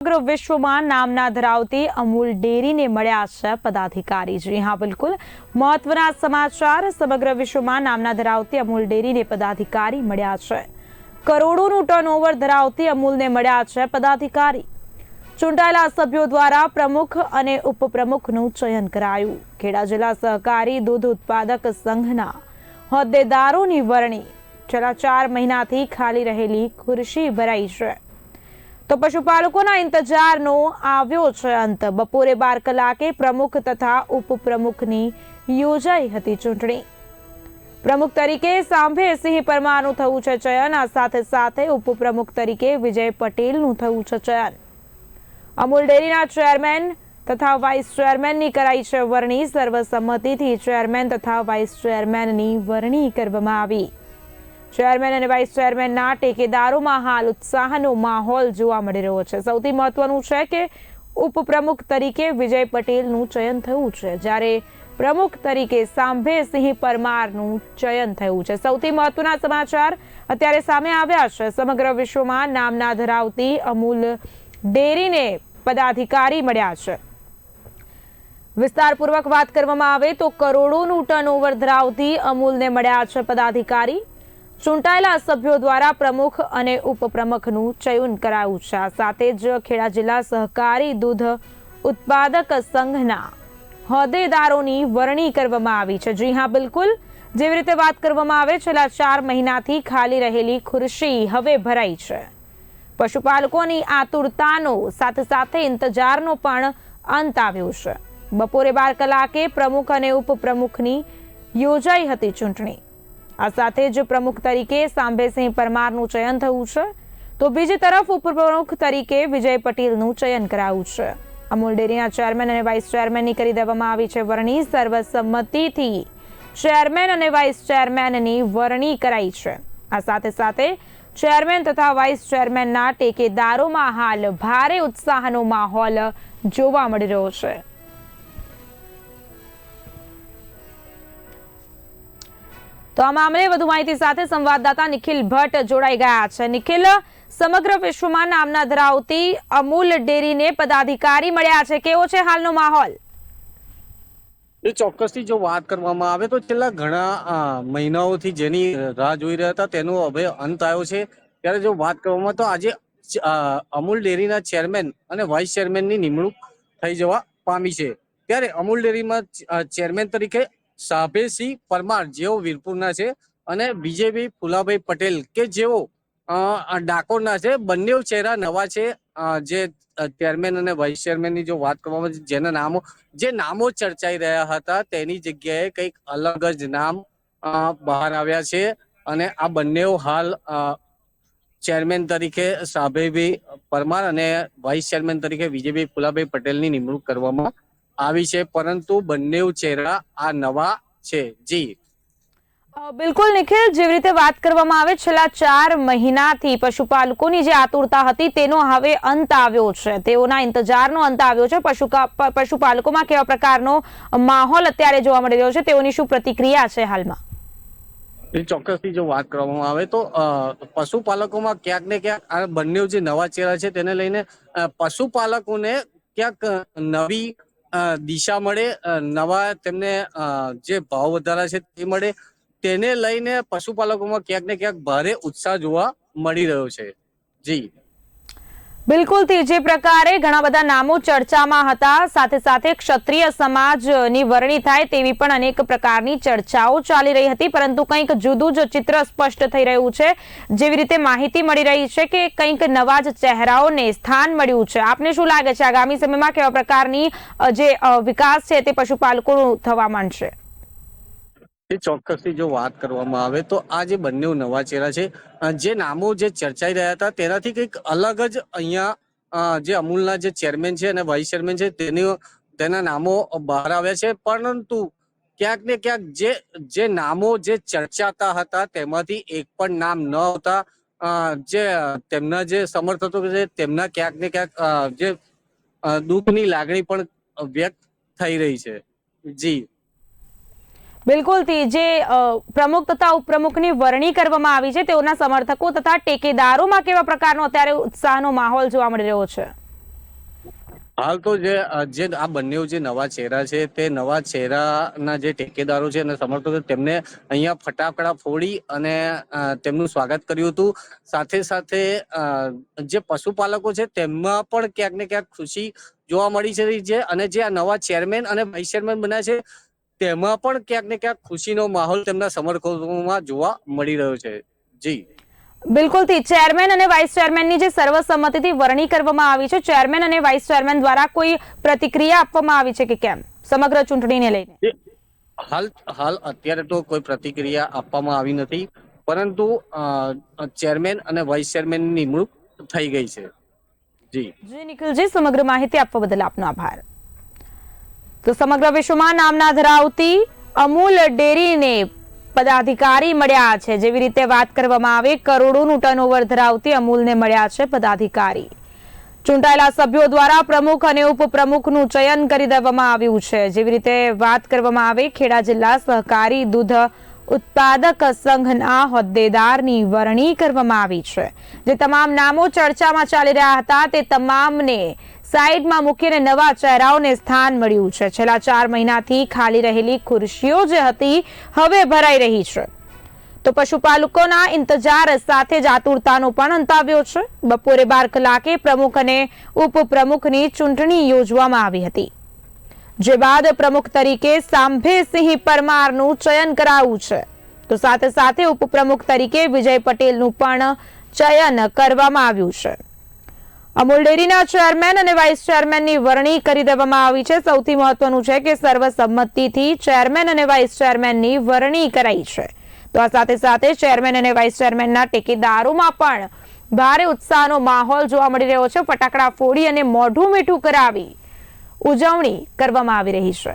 સમગ્ર વિશ્વમાં નામના ધરાવતી અમૂલ ડેરીને મળ્યા છે પદાધિકારી। જી હા, બિલકુલ મહત્વના સમાચાર। સમગ્ર વિશ્વમાં નામના ધરાવતી અમૂલ ડેરીને પદાધિકારી મળ્યા છે। કરોડોનું ટર્નઓવર ધરાવતી અમૂલને મળ્યા છે પદાધિકારી। ચૂંટાયેલા સભ્યો દ્વારા પ્રમુખ અને ઉપપ્રમુખનું ચયન કરાયું। ખેડા જિલ્લા સહકારી દૂધ ઉત્પાદક સંઘના હોદ્દેદારોની વરણી। છેલ્લા 4 મહિનાથી ખાલી રહેલી ખુરશી ભરાઈ છે તો પશુપાલકોના ઇંતજારનો આવ્યો છે અંત। બપોરે 12 કલાકે પ્રમુખ તથા ઉપપ્રમુખની યોજાઈ હતી ચૂંટણી। પ્રમુખ તરીકે સાંભેસિંહ પરમારનું થયું છે ચયન। આ સાથે સાથે ઉપપ્રમુખ તરીકે વિજય પટેલનું થયું છે ચયન। અમૂલ ડેરીના ચેરમેન તથા વાઇસ ચેરમેનની કરાઈ છે વરણી। સર્વસંમતિથી ચેરમેન તથા વાઇસ ચેરમેનની વરણી કરવામાં આવી। ચેરમેન અને વાઇસ ચેરમેનના ટેકેદારોમાં હાલ ઉત્સાહનો માહોલ જોવા મળી રહ્યો છે। સૌથી મહત્વનું છે કે ઉપપ્રમુખ તરીકે વિજય પટેલનું ચયન થયું છે, જ્યારે પ્રમુખ તરીકે સાંભેસિંહ પરમારનું ચયન થયું છે। સૌથી મહત્વના સમાચાર અત્યારે સામે આવ્યા છે। સમગ્ર વિશ્વમાં નામના ધરાવતી અમૂલ ડેરીને પદાધિકારી મળ્યા છે। વિસ્તારપૂર્વક વાત કરવામાં આવે તો કરોડોનું ટર્નઓવર ધરાવતી અમૂલને મળ્યા છે પદાધિકારી। ચૂંટાયેલા સભ્યો દ્વારા પ્રમુખ અને ઉપપ્રમુખનું ચયન કરાયું છે। આ સાથે જ ખેડા જિલ્લા સહકારી દૂધ ઉત્પાદક સંઘના હોદ્દેદારોની વરણી કરવામાં આવી છે। જી હા, બિલકુલ જેવી રીતે વાત કરવામાં આવે છેલ્લા 4 મહિનાથી ખાલી રહેલી ખુરશી હવે ભરાઈ છે। પશુપાલકોની આતુરતાનો સાથે સાથે ઇંતજારનો પણ અંત આવ્યો છે। બપોરે 12 કલાકે પ્રમુખ અને ઉપપ્રમુખની યોજાઈ હતી ચૂંટણી। આ સાથે જ પ્રમુખ તરીકે સાંભેસિંહ પરમારનું ચયન થયું છે તો બીજી તરફ ઉપપ્રમુખ તરીકે વિજય પટેલનું ચયન કરાયું છે। અમૂલ ડેરીના ચેરમેન અને વાઇસ ચેરમેનની કરી દેવામાં આવી છે વરણી। સર્વસંમતિથી ચેરમેન અને વાઇસ ચેરમેનની વરણી કરાઈ છે। આ સાથે સાથે ચેરમેન તથા વાઇસ ચેરમેનના ટેકેદારોમાં હાલ ભારે ઉત્સાહનો માહોલ જોવા મળી રહ્યો છે। તો આ મામલે વધુ માહિતી સાથે સંવાદદાતા નિખિલ ભટ્ટ જોડાઈ ગયા છે। નિખિલ, સમગ્ર વિશ્વમાં નામના ધરાવતી અમૂલ ડેરીને પદાધિકારી મળ્યા છે, કેવો છે હાલનો માહોલ? એ ચોક્કસથી જો વાત કરવામાં આવે તો છેલ્લા ઘણા મહિનાઓથી જેની રાહ જોઈ રહ્યા હતા તેનો હવે અંત આવ્યો છે। ત્યારે જો વાત કરવામાં તો આજે અમૂલ ડેરીના ચેરમેન અને વાઇસ ચેરમેનની નિમણૂક થઈ જવા પામી છે। ત્યારે અમૂલ ડેરીમાં ચેરમેન તરીકે સાંભેસિંહ પરમાર જેઓ વીરપુરના છે અને વિજયભાઈ ફુલાભાઈ પટેલ કે જેઓ ડાકોરના છે। બંને ચહેરા નવા છે। જે ચેરમેન અને વાઇસ ચેરમેનની જો વાત કરવામાં આવે જેના નામો ચર્ચાઈ રહ્યા હતા તેની જગ્યાએ કંઈક અલગ જ નામ બહાર આવ્યા છે અને આ બંને હાલ ચેરમેન તરીકે સાંભેભાઈ પરમાર અને વાઇસ ચેરમેન તરીકે વિજયભાઈ ફુલાભાઈ પટેલની નિમણૂક કરવામાં આવી છે, પરંતુ બંને ચહેરા આ નવા છે। જી બિલકુલ નિખિલ, જેવી રીતે વાત કરવામાં આવે છેલ્લા 4 મહિનાથી પશુપાલકોની જે આતુરતા હતી તેનો હવે અંત આવ્યો છે। તેઓના ઇંતજારનો અંત આવ્યો છે। પશુપાલકોમાં કેવા પ્રકારનો માહોલ અત્યારે જોવા મળી રહ્યો છે, તેઓની શું પ્રતિક્રિયા છે હાલમાં? ચોક્કસથી જો વાત કરવામાં આવે તો પશુપાલકોમાં ક્યાંક ને ક્યાંક આ બંને જે નવા ચહેરા છે તેને લઈને પશુપાલકોને ક્યાંક નવી દિશા મળે, નવા તેમને જે ભાવ વધારા છે તે મળે, તેને લઈને પશુપાલકોમાં ક્યાંક ને ક્યાંક ભારે ઉત્સાહ જોવા મળી રહ્યો છે। જી બિલકુલ, જે પ્રકારે ઘણા બધા નામો ચર્ચામાં હતા, સાથે સાથે ક્ષત્રિય સમાજની વરણી થાય તેવી પણ અનેક પ્રકારની ચર્ચાઓ ચાલી રહી હતી, પરંતુ કંઈક જુદું જ ચિત્ર સ્પષ્ટ થઈ રહ્યું છે। જેવી રીતે માહિતી મળી રહી છે કે કંઈક નવા જ ચહેરાઓને સ્થાન મળ્યું છે। આપને શું લાગે છે આગામી સમયમાં કેવા પ્રકારની જે વિકાસ છે તે પશુપાલકોનું થવા માંડશે? એ ચોક્કસથી જો વાત કરવામાં આવે તો આ જે બંને નવા ચહેરા છે, જે નામો જે ચર્ચાઈ રહ્યા હતા તેનાથી કંઈક અલગ જ અહીંયા જે અમૂલના જે ચેરમેન છે અને વાઇસ ચેરમેન છે તેના નામો બહાર આવ્યા છે, પરંતુ ક્યાંક ને ક્યાંક જે નામો જે ચર્ચાતા હતા તેમાંથી એક પણ નામ ન હોતા જે તેમના જે સમર્થકો છે તેમના ક્યાંક ને ક્યાંક જે દુઃખની લાગણી પણ વ્યક્ત થઈ રહી છે। જી બિલકુલ, જે પ્રમુખ તથા ઉપપ્રમુખની વરણી કરવામાં આવી છે તેઓના સમર્થકો તથા ટેકેદારોમાં કેવા પ્રકારનો અત્યારે ઉત્સાહનો માહોલ જોવા મળી રહ્યો છે? હાલ તો જે આ બંને જે નવા ચહેરા છે તે નવા ચહેરાના જે ઠેકેદારો છે અને સમર્થકો છે તેમને અહીંયા ફટાકડા ફોડી અને તેમનું સ્વાગત કર્યું હતું. સાથે સાથે જે પશુપાલકો છે તેમાં પણ ક્યાંક ને ક્યાંક ખુશી જોવા મળી છે અને જે આ નવા ચેરમેન અને વાઇસ ચેરમેન બન્યા છે તેમાં પણ ક્યાંક ને ક્યાંક ખુશીનો માહોલ તેમના સમર્થકોમાં જોવા મળી રહ્યો છે. જી બિલકુલ થી ચેરમેન અને વાઇસ ચેરમેનની જે સર્વસંમતિથી વરણી કરવામાં આવી છે, ચેરમેન અને વાઇસ ચેરમેન દ્વારા કોઈ પ્રતિક્રિયા આપવામાં આવી છે કે કેમ સમગ્ર ચૂંટણીને લઈને? હાલ અત્યારે તો કોઈ પ્રતિક્રિયા આપવામાં આવી નથી, પરંતુ ચેરમેન અને વાઇસ ચેરમેનની નિમણૂક થઈ ગઈ છે. જી નિખિલજી, સમગ્ર માહિતી આપવા બદલ આપનો આભાર. તો સમગ્ર વિશ્વમાં નામના ધરાવતી અમૂલ ડેરીને પદાધિકારી મળ્યા છે. જેવી રીતે વાત કરવામાં આવે, કરોડોનું ટર્નઓવર ધરાવતી અમૂલને મળ્યા છે પદાધિકારી. ચૂંટાયેલા સભ્યો દ્વારા પ્રમુખ અને ઉપપ્રમુખનું ચયન કરી દેવામાં આવ્યું છે. જેવી રીતે વાત કરવામાં આવે, ખેડા જિલ્લા સહકારી દૂધ ઉત્પાદક સંઘના હોદ્દેદારની વરણી કરવામાં આવી છે. જે તમામ નામો ચર્ચામાં ચાલી રહ્યા હતા તે તમામને સાઈડમાં મૂકીને નવા ચહેરાઓને સ્થાન મળ્યું છે. છેલ્લા 4 મહિનાથી ખાલી રહેલી ખુરશીઓ જે હતી હવે ભરાઈ રહી છે. તો પશુપાલકોના ઇંતજાર સાથે જ આતુરતાનો પણ અંત આવ્યો છે. બપોરે 12 કલાકે પ્રમુખ અને ઉપપ્રમુખની ચૂંટણી યોજવામાં આવી હતી, જે બાદ પ્રમુખ તરીકે સાંભેસિંહ પરમારનું ચયન કરાયું છે. તો સાથે સાથે ઉપપ્રમુખ તરીકે વિજય પટેલનું પણ ચયન કરવામાં આવ્યું છે. અમૂલ ડેરીના ચેરમેન અને વાઇસ ચેરમેનની વરણી કરી દેવામાં આવી છે. સૌથી મહત્વનું છે કે સર્વસંમતિથી ચેરમેન અને વાઇસ ચેરમેનની વરણી કરાઈ છે. તો આ સાથે સાથે ચેરમેન અને વાઇસ ચેરમેનના ટેકેદારોમાં પણ ભારે ઉત્સાહનો માહોલ જોવા મળી રહ્યો છે. ફટાકડા ફોડી અને મોઢું મીઠું કરાવી ઉજવણી કરવામાં આવી રહી છે.